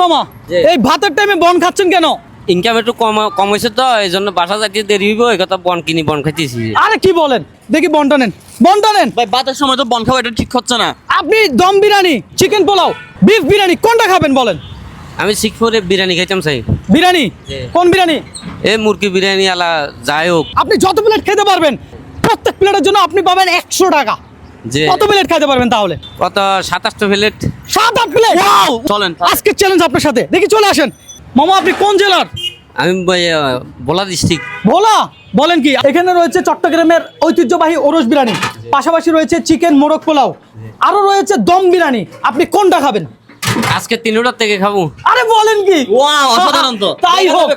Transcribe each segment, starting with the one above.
মামা এই ভাতের টাইমে বন খাচ্ছেন কেন? ইনকাম একটু কম হয়েছে তো এই জন্য বাসা যাইতে দেরি হইব, এই কথা বন কিনি বন খাইতেছি। আরে কি বলেন, দেখি বনটা নেন, বনটা নেন। ভাই ভাতের সময় তো বন খাওয়া এটা ঠিক হচ্ছে না। আপনি দম বিরিয়ানি, চিকেন পোলাও, বিফ বিরিয়ানি কোনটা খাবেন বলেন? আমি শিখপুরে বিরিয়ানি খাইতাম চাই। বিরিয়ানি? কোন বিরিয়ানি? এ মুরগি বিরিয়ানি আলা যাই হোক। আপনি যত প্লেট খেতে পারবেন প্রত্যেক প্লেটের জন্য আপনি পাবেন 100 টাকা। যে কত প্লেট খাইতে পারবেন তাহলে? কত 27টা প্লেট। 7-8 প্লেট। ওয়াও, চলেন আজকে চ্যালেঞ্জ আপনার সাথে, দেখি চলে আসেন। মামা আপনি কোন জেলার? আমি ভোলা ডিস্ট্রিক্ট। ভোলা? বলেন কি? এখানে রয়েছে চট্টগ্রামের ঐতিহ্যবাহী ওরস বিরিয়ানি, পাশাপাশি রয়েছে চিকেন মোরগ পোলাও, আরো রয়েছে দম বিরিয়ানি। আপনি কোনটা খাবেন? আজকে 3টার থেকে খাবো। আরে বলেন কি? ওয়াও, অসাধারণ তো। তাই হোক,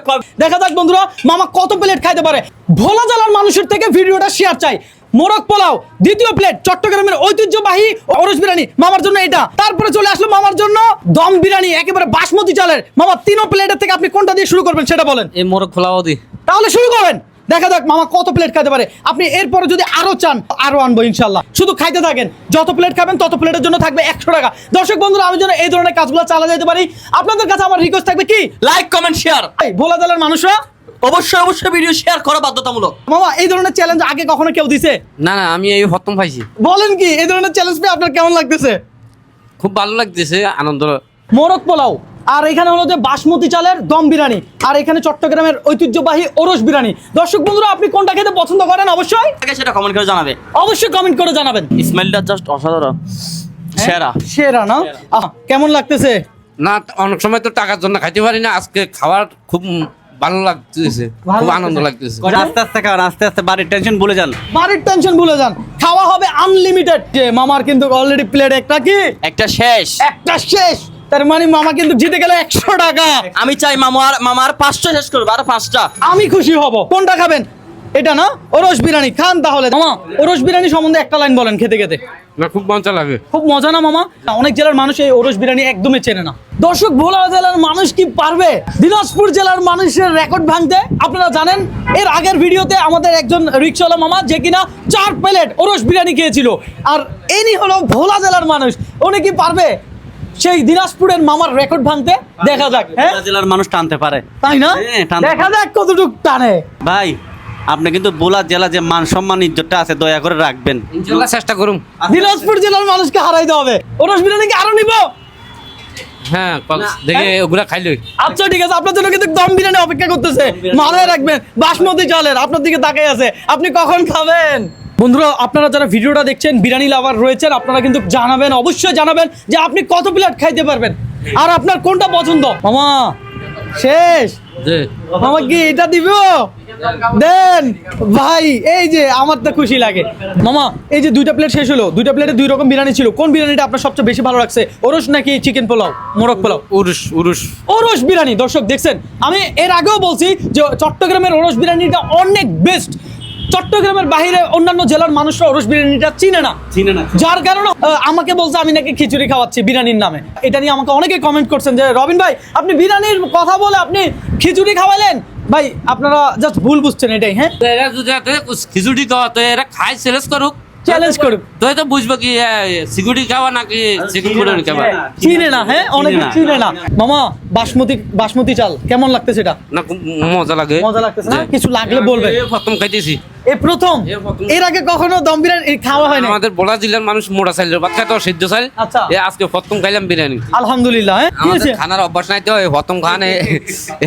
দেখা যাক বন্ধুরা মামা কত প্লেট খাইতে পারে। ভোলা জেলার মানুষের থেকে ভিডিওটা শেয়ার চাই। মোরগ পোলাও, দ্বিতীয় প্লেট চট্টগ্রামের ঐতিহ্যবাহী ওরস বিরিয়ানি, মামার জন্য এটা। তারপরে চলে আসলো মামার জন্য দম বিরিয়ানি, একেবারে বাসমতি চালের। মামা তিনও প্লেটের থেকে আপনি কোনটা দিয়ে শুরু করবেন সেটা বলেন। এই মোরগ পোলাও দি তাহলে শুরু করেন, দেখা যাক মামা কত প্লেট খাইতে পারে। আপনি এরপরে যদি আরো চান আরো আনবো ইনশাল্লাহ। শুধু খাইতে থাকেন, যত প্লেট খাবেন তত প্লেটের জন্য থাকবে 100 টাকা। দর্শক বন্ধুরা, আমি যেন এই ধরনের কাজগুলো চালা যেতে পারি, আপনাদের কাছে আমার রিকোয়েস্ট থাকবে কি, লাইক কমেন্ট শেয়ার। এই ভোলা জেলার মানুষরা অবশ্যই ভিডিও শেয়ার করা বাধ্যতামূলক। মামা এই ধরনের চ্যালেঞ্জ আগে কখনো কেউ দিছে? না না, আমি এই প্রথম পাইছি। বলেন কি, এই ধরনের চ্যালেঞ্জ পেয়ে আপনার কেমন লাগতেছে? খুব ভালো লাগতেছে, আনন্দ। মোরগ পোলাও, আর এখানে হলো যে বাসমতি চালের দম বিরিয়ানি, আর এখানে চট্টগ্রামের ঐতিহ্যবাহী ওরস বিরিয়ানি। দর্শক বন্ধুরা, আপনি কোনটা খেতে পছন্দ করেন অবশ্যই আগে সেটা কমেন্ট করে জানাবে। অবশ্যই কমেন্ট করে জানাবেন। স্মেলটা জাস্ট অসাধারণ, সেরা সেরা না? কেমন লাগতেছে? না, অনেক সময় তো টাকার জন্য খাইতে পারি না, আজকে খাবার খুব ভালো লাগতেছে, খুব আনন্দ লাগতেছে। আস্তে আস্তে খান, আস্তে আস্তে বাড়ির টেনশন ভুলে যান। বাড়ির টেনশন ভুলে যান, খাওয়া হবে আনলিমিটেড। যে মামার কিন্তু অলরেডি প্লেট একটা কি একটা শেষ। একটা শেষ, তার মানে মামা কিন্তু জিতে গেল 100 টাকা। আমি চাই মামার 5টা শেষ করবো, আর 5টা। আমি খুশি হব। কোনটা খাবেন? এটা না, ওরস বিরিয়ানি খান তাহলে। মামা ওরস বিরিয়ানি সম্বন্ধে একটা লাইন বলেন খেতে খেতে। না, খুব মজা লাগে। খুব মজা না মামা? অনেক জেলার মানুষ এই ওরস বিরিয়ানি একদমই চেনে না। দর্শক, ভোলা জেলার মানুষ কি পারবে দিনাজপুর জেলার মানুষের রেকর্ড ভাঙতে? আপনারা জানেন এর আগের ভিডিওতে আমাদের একজন রিক্সাওয়ালা মামা, যে কিনা 4 প্লেট ওরস বিরিয়ানি খেয়েছিল, আর ইনি হলো ভোলা জেলার মানুষ। উনি কি পারবে সেই দিনাজপুরের মামার রেকর্ড ভাঙতে? দেখা যাক। হ্যাঁ, ভোলা জেলার মানুষ টানতে পারে, তাই না? হ্যাঁ, টানতে দেখা যাক কতটুকু টানে। ভাই আপনি কিন্তু ভোলা জেলা যে মান সম্মান ইজ্জতটা আছে দয়া করে রাখবেন। ইনশাআল্লাহ চেষ্টা করুম। দিনাজপুর জেলার মানুষকে হারাইতে হবে। ওরস বিরিয়ানি কি আরো নিব? হ্যাঁ, দেখে ওগুলা খাইলই। আচ্ছা ঠিক আছে, আপনার জন্য কিন্তু দম বিরিয়ানি অপেক্ষা করতেছে। মাথায় রাখবেন বাসমতি চালের, আপনার দিকে তাকাই আছে। আপনি কখন খাবেন? বন্ধুরা, আপনারা যারা ভিডিওটা দেখছেন, বিরিয়ানি লাভার রয়েছেন, আপনারা কিন্তু জানাবেন, অবশ্যই জানাবেন যে আপনি কত প্লেট খাইতে পারবেন আর আপনার কোনটা পছন্দ। মামা শেষ, যে মামা কি এটা দিব? দেন ভাই, এই যে আমার তো খুশি লাগে। মামা এই যে 2টা প্লেট শেষ হলো, 2টা প্লেটে 2 রকম বিরিয়ানি ছিল, কোন বিরিয়ানিটা আপনার সবচেয়ে বেশি ভালো লাগছে? ওরস নাকি চিকেন পোলাও, মোরগ পোলাও? উরুস ওরস বিরিয়ানি। দর্শক দেখছেন, আমি এর আগেও বলছি যে চট্টগ্রামের ওরস বিরিয়ানিটা অনেক বেস্ট। চট্টগ্রামের বাইরে অন্যান্য জেলার মানুষরা ওরস বিরিয়ানিটা চিনে না, যার কারণে আমাকে বলছে আমি নাকি খিচুড়ি খাওয়াচ্ছি বিরিয়ানির নামে। এটা নিয়ে আমাকে অনেকে কমেন্ট করছেন যে রবিন ভাই, আপনি বিরিয়ানির কথা বলে আপনি খিচুড়ি খাওয়ালেন। ভাই আপনারা জাস্ট ভুল বুঝছেন এটাই। হ্যাঁ, এরা যদি খিচুড়ি খাওয়া তো এরা খাই চ্যালেঞ্জ করুক, চ্যালেঞ্জ করুক, তুই তো বুঝবো কি সিকিউরিটি খাওয়া নাকি চিকেন বিরিয়ানি খাওয়া। চিনে না। হ্যাঁ, অনেকে চিনে না। মামা বাসমতি চাল কেমন লাগতেছে? এটা না, খুব মজা লাগে। মজা লাগতেছে না? কিছু লাগলে বলবেন। প্রথম খাইতেছি, এই প্রথম? এর আগে কখনো দম বিরিয়ানি খাওয়া হয় না? আমাদের ভোলা জেলার মানুষ মোটা চাইল ভাত খাইতো, সিদ্ধ চাইল। আচ্ছা, আজকে প্রথম খাইলাম বিরিয়ানি। আলহামদুলিল্লাহ। হ্যাঁ, কি আমাদের হয়েছে? খানার অভ্যাস নাই তো, প্রথম খান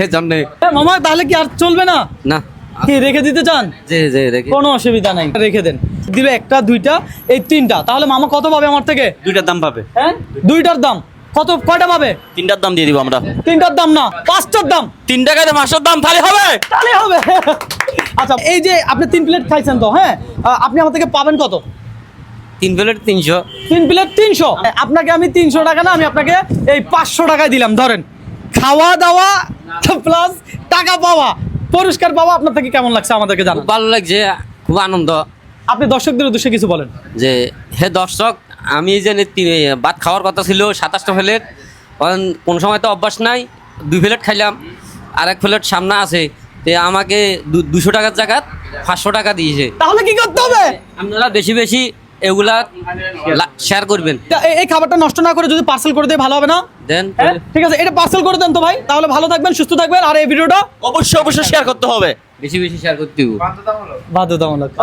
এর জন্য। মামা তাহলে কি আর চলবে না? না, কি রেখে দিতে চান? জি দেখি কোনো অসুবিধা নাই, রেখে দেন। দিল 1টা 2টা এই 3টা, তাহলে মামা কত পাবে আমার থেকে? 2টার দাম পাবে। হ্যাঁ, 2টার দাম কত? কয়টা পাবে? 3টার দাম দিয়ে দিব আমরা। 3টার দাম না, 5টার দাম। 3 টাকায় 5টার দাম তাহলে হবে। তাহলে হবে। আচ্ছা, এই যে আপনি 3 প্লেট খাইছেন তো, হ্যাঁ, আপনি আমার থেকে পাবেন কত? 3 প্লেট 300। 3 প্লেট 300। আপনাকে আমি 300 টাকা না, আমি আপনাকে এই 500 টাকায় দিলাম। ধরেন, খাওয়া দাওয়া প্লাস টাকা পাওয়া, পুরস্কার পাওয়া। আপনার থেকে কেমন লাগছে আমাদেরকে জানান। খুব ভালো লাগছে, খুব আনন্দ। আপনি দর্শকদের উদ্দেশ্যে কিছু বলেন। যে হে দর্শক, আমি যে ভাত খাওয়ার কথা ছিল 27টা প্লেট, কোন সময় তো অভ্যাস নাই, 2 প্লেট খাইলাম, আর 1 প্লেট সামনে আছে। আমাকে 200 টাকার জায়গা 500 টাকা দিয়েছে। তাহলে কি করতে হবে? আপনারা বেশি বেশি এগুলা শেয়ার করবেন। এই খাবারটা নষ্ট না করে যদি পার্সেল করে দিয়ে ভালো হবে না? দেন হ্যাঁ, ঠিক আছে, এটা পার্সেল করে দেন তো ভাই, তাহলে ভালো থাকবেন, সুস্থ থাকবেন। আর এই ভিডিওটা অবশ্যই শেয়ার করতে হবে, বেশি বেশি শেয়ার করতে হবে। বাধ্যতামূলক।